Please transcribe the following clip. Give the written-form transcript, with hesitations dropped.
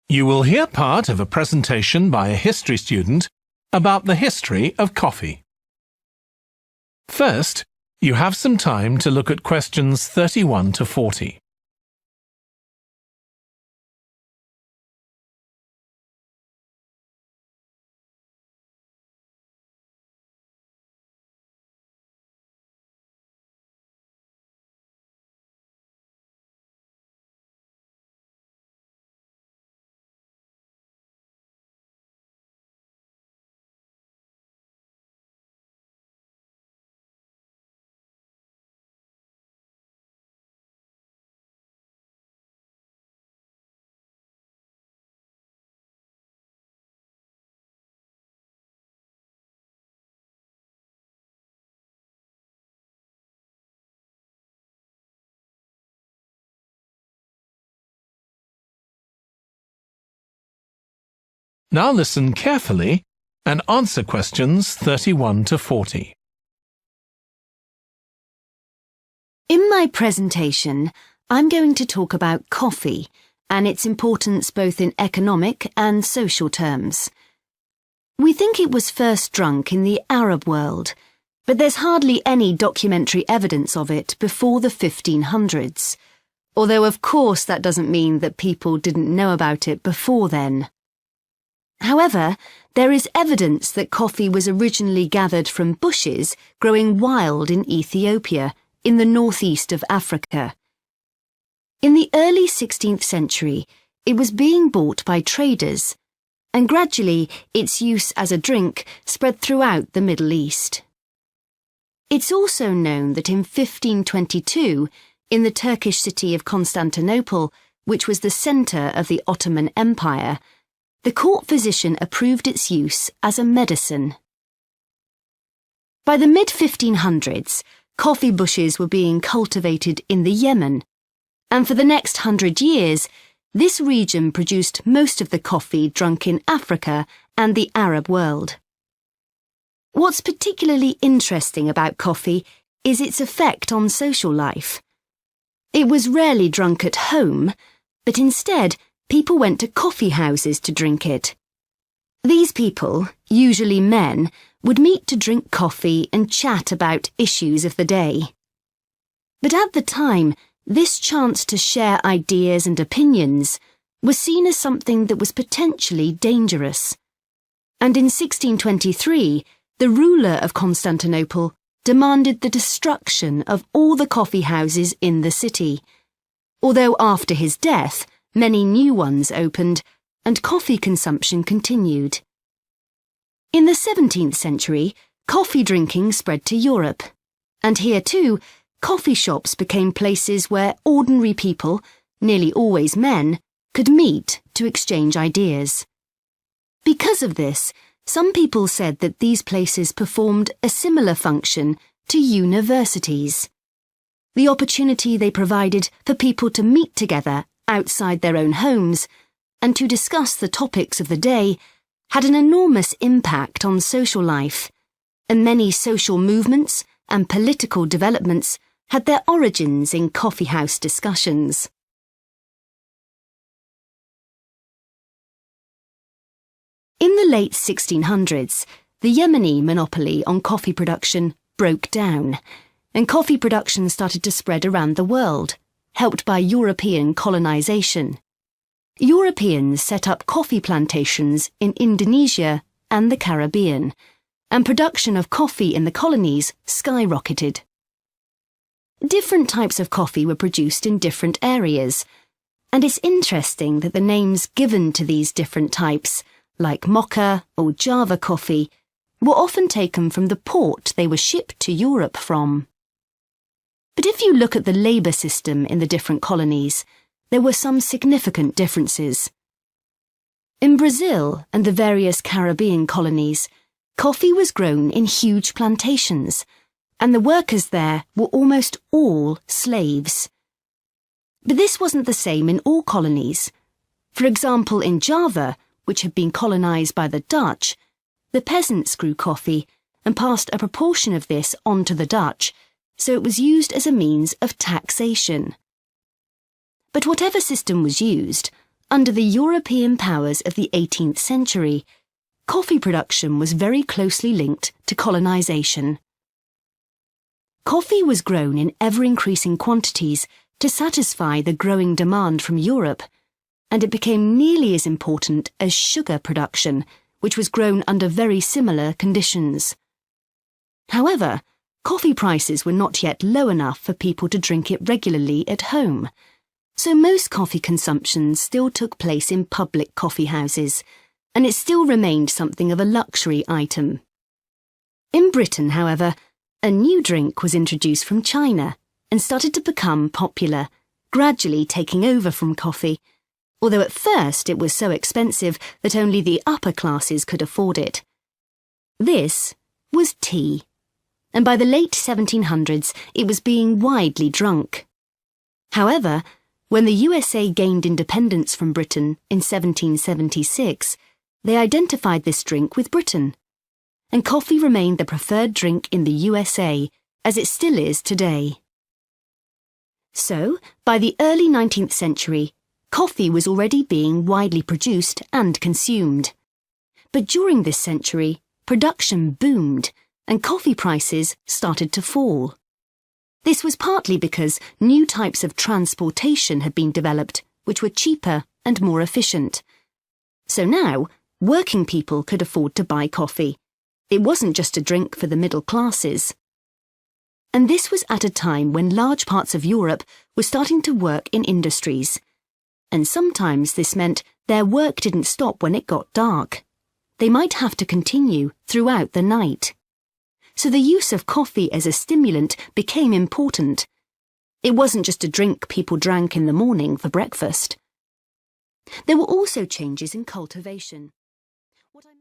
You will hear part of a presentation by a history student about the history of coffee. First, you have some time to look at questions 31 to 40. Now listen carefully and answer questions 31 to 40. In my presentation, I'm going to talk about coffee and its importance both in economic and social terms. We think it was first drunk in the Arab world, but there's hardly any documentary evidence of it before the 1500s, although of course that doesn't mean that people didn't know about it before then. However, there is evidence that coffee was originally gathered from bushes growing wild in Ethiopia, in the northeast of Africa. In the early 16th century, it was being bought by traders, and gradually its use as a drink spread throughout the Middle East. It's also known that in 1522, in the Turkish city of Constantinople, which was the centre of the Ottoman Empire, the court physician approved its use as a medicine. By the mid-1500s, coffee bushes were being cultivated in the Yemen, and for the next 100 years, this region produced most of the coffee drunk in Africa and the Arab world. What's particularly interesting about coffee is its effect on social life. It was rarely drunk at home, but instead, people went to coffee houses to drink it. These people, usually men, would meet to drink coffee and chat about issues of the day. But at the time, this chance to share ideas and opinions was seen as something that was potentially dangerous. And in 1623, the ruler of Constantinople demanded the destruction of all the coffee houses in the city, although after his death, many new ones opened, and coffee consumption continued. In the 17th century, coffee drinking spread to Europe, and here too, coffee shops became places where ordinary people, nearly always men, could meet to exchange ideas. Because of this, some people said that these places performed a similar function to universities. The opportunity they provided for people to meet together outside their own homes, and to discuss the topics of the day, had an enormous impact on social life, and many social movements and political developments had their origins in coffeehouse discussions. In the late 1600s, the Yemeni monopoly on coffee production broke down, and coffee production started to spread around the world, helped by European colonization. Europeans set up coffee plantations in Indonesia and the Caribbean, and production of coffee in the colonies skyrocketed. Different types of coffee were produced in different areas, and it's interesting that the names given to these different types, like mocha or Java coffee, were often taken from the port they were shipped to Europe from. But if you look at the labour system in the different colonies, there were some significant differences. In Brazil and the various Caribbean colonies, coffee was grown in huge plantations, and the workers there were almost all slaves. But this wasn't the same in all colonies. For example, in Java, which had been colonised by the Dutch, the peasants grew coffee and passed a proportion of this on to the Dutch, so it was used as a means of taxation. But whatever system was used, Under the European powers of the 18th century, coffee production was very closely linked to colonization. Coffee was grown in ever-increasing quantities to satisfy the growing demand from Europe, and it became nearly as important as sugar production, which was grown under very similar conditions. However, coffee prices were not yet low enough for people to drink it regularly at home, so most coffee consumption still took place in public coffee houses, and it still remained something of a luxury item. In Britain, however, a new drink was introduced from China and started to become popular, gradually taking over from coffee, although at first it was so expensive that only the upper classes could afford it. This was tea, and by the late 1700s it was being widely drunk. However, when the USA gained independence from Britain in 1776, they identified this drink with Britain, and coffee remained the preferred drink in the USA, as it still is today. So, by the early 19th century, coffee was already being widely produced and consumed. But during this century, production boomed, and coffee prices started to fall. This was partly because new types of transportation had been developed, which were cheaper and more efficient. So now, working people could afford to buy coffee. It wasn't just a drink for the middle classes. And this was at a time when large parts of Europe were starting to work in industries. And sometimes this meant their work didn't stop when it got dark. They might have to continue throughout the night. So the use of coffee as a stimulant became important. It wasn't just a drink people drank in the morning for breakfast. There were also changes in cultivation. What I